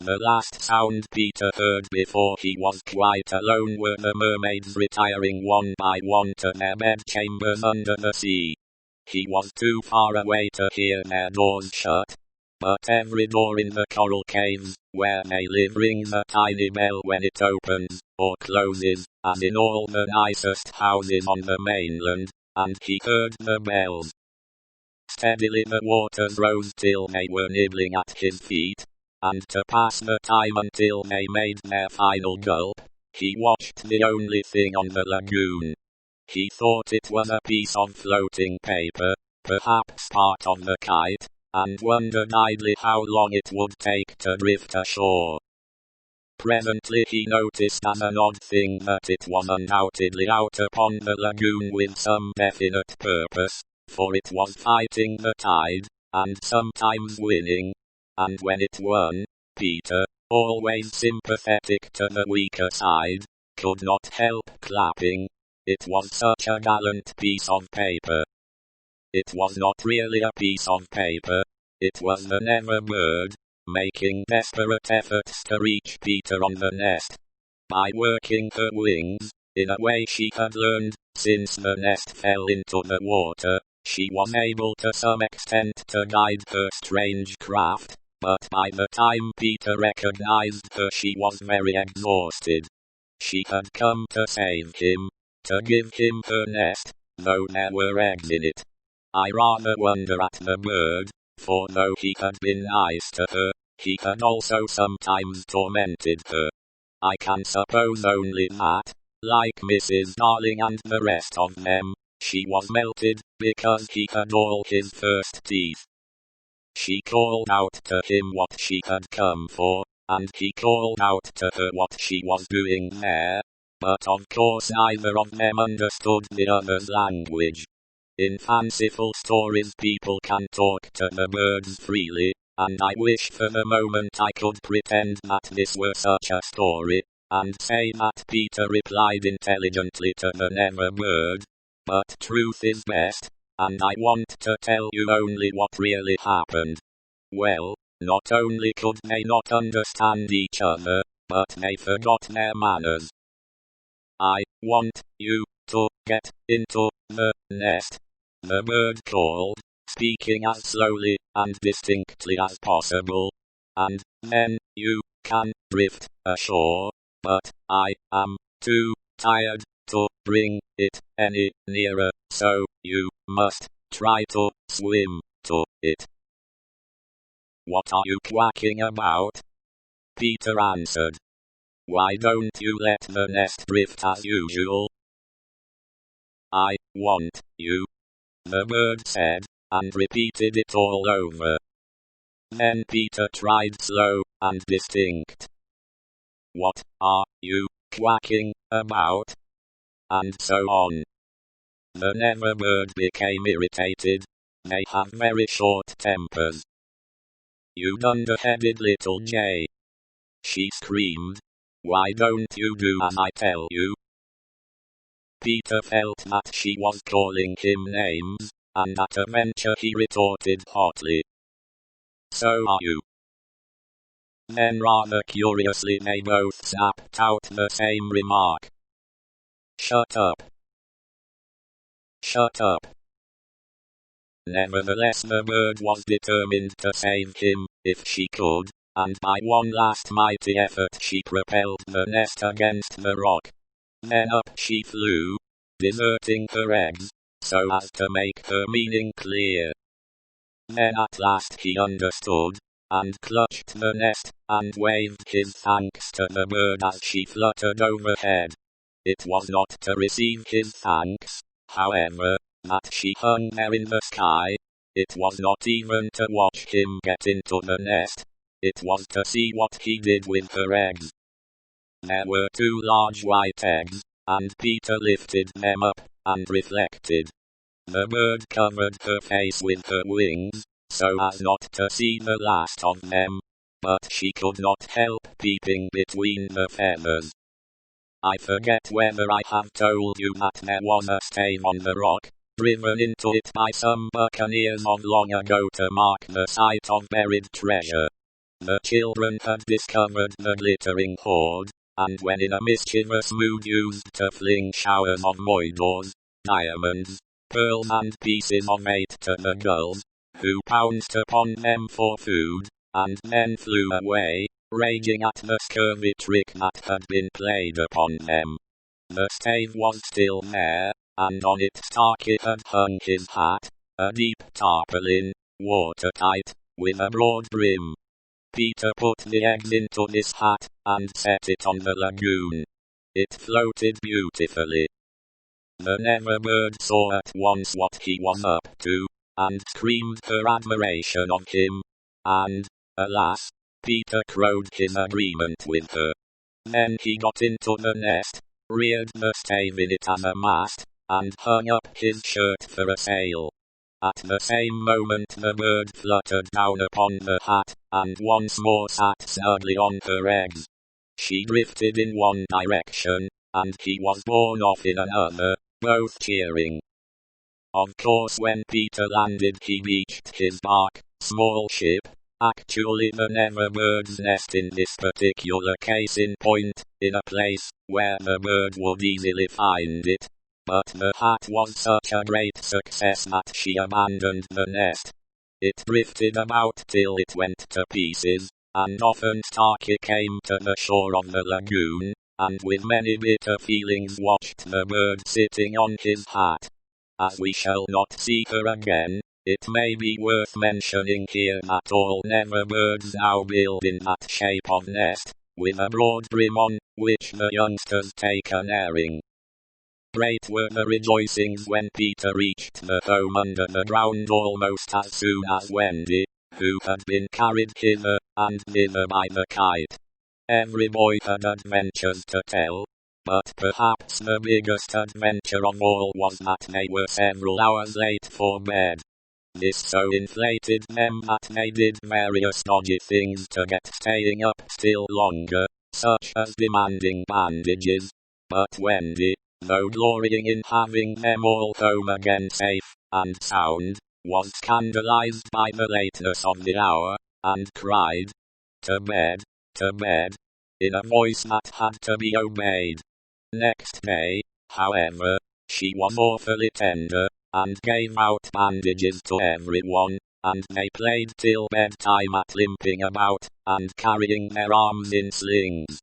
The last sound Peter heard before he was quite alone were the mermaids retiring one by one to their bedchambers under the sea. He was too far away to hear their doors shut, but every door in the coral caves, where they live, rings a tiny bell when it opens, or closes, as in all the nicest houses on the mainland, and he heard the bells. Steadily the waters rose till they were nibbling at his feet, and to pass the time until they made their final gulp, he watched the only thing on the lagoon. He thought it was a piece of floating paper, perhaps part of the kite, and wondered idly how long it would take to drift ashore. Presently he noticed as an odd thing that it was undoubtedly out upon the lagoon with some definite purpose, for it was fighting the tide, and sometimes winning, and when it won, Peter, always sympathetic to the weaker side, could not help clapping. It was such a gallant piece of paper. It was not really a piece of paper, it was the Never bird, making desperate efforts to reach Peter on the nest, by working her wings, in a way she had learned, since the nest fell into the water. She was able to some extent to guide her strange craft, but by the time Peter recognized her she was very exhausted. She had come to save him, to give him her nest, though there were eggs in it. I rather wonder at the bird, for though he had been nice to her, he had also sometimes tormented her. I can suppose only that, like Mrs. Darling and the rest of them, she was melted, because he had all his first teeth. She called out to him what she had come for, and he called out to her what she was doing there, but of course neither of them understood the other's language. In fanciful stories people can talk to the birds freely, and I wish for the moment I could pretend that this were such a story, and say that Peter replied intelligently to the Never bird, but truth is best, and I want to tell you only what really happened. Well, not only could they not understand each other, but they forgot their manners. I want you to get into the nest, the bird called, speaking as slowly and distinctly as possible, and then you can drift ashore, but I am too tired to bring it any nearer, so you must try to swim to it. What are you quacking about? Peter answered. Why don't you let the nest drift as usual? I want you, the bird said, and repeated it all over. Then Peter tried slow and distinct. What are you quacking about? And so on. The Never bird became irritated. They have very short tempers. You dunderheaded little jay, she screamed. Why don't you do as I tell you? Peter felt that she was calling him names, and at a venture he retorted hotly. So are you. Then rather curiously they both snapped out the same remark. Shut up. Shut up. Nevertheless the bird was determined to save him, if she could, and by one last mighty effort she propelled the nest against the rock. Then up she flew, deserting her eggs, so as to make her meaning clear. Then at last he understood, and clutched the nest, and waved his thanks to the bird as she fluttered overhead. It was not to receive his thanks, however, that she hung there in the sky. It was not even to watch him get into the nest. It was to see what he did with her eggs. There were 2 large white eggs, and Peter lifted them up, and reflected. The bird covered her face with her wings, so as not to see the last of them, but she could not help peeping between the feathers. I forget whether I have told you that there was a stave on the rock, driven into it by some buccaneers of long ago to mark the site of buried treasure. The children had discovered the glittering hoard, and when in a mischievous mood used to fling showers of moidores, diamonds, pearls and pieces of eight to the girls, who pounced upon them for food, and then flew away, raging at the scurvy trick that had been played upon them. The stave was still there, and on it Starkey had hung his hat, a deep tarpaulin, watertight, with a broad brim. Peter put the eggs into this hat, and set it on the lagoon. It floated beautifully. The Neverbird saw at once what he was up to, and screamed her admiration of him, and, alas, Peter crowed his agreement with her. Then he got into the nest, reared the stave in it as a mast, and hung up his shirt for a sail. At the same moment the bird fluttered down upon the hat, and once more sat snugly on her eggs. She drifted in one direction, and he was borne off in another, both cheering. Of course when Peter landed he beached his bark, small ship, actually the Neverbird's nest in this particular case in point, in a place where the bird would easily find it. But the hat was such a great success that she abandoned the nest. It drifted about till it went to pieces, and often Starkey came to the shore of the lagoon, and with many bitter feelings watched the bird sitting on his hat. As we shall not see her again, it may be worth mentioning here that all Neverbirds now build in that shape of nest, with a broad brim on which the youngsters take an airing. Great were the rejoicings when Peter reached the home under the ground almost as soon as Wendy, who had been carried hither and thither by the kite. Every boy had adventures to tell, but perhaps the biggest adventure of all was that they were several hours late for bed. This so inflated them that they did various dodgy things to get staying up still longer, such as demanding bandages, but Wendy, though glorying in having them all home again safe and sound, was scandalized by the lateness of the hour, and cried, to bed, in a voice that had to be obeyed. Next day, however, she was awfully tender, and gave out bandages to everyone, and they played till bedtime at limping about, and carrying their arms in slings.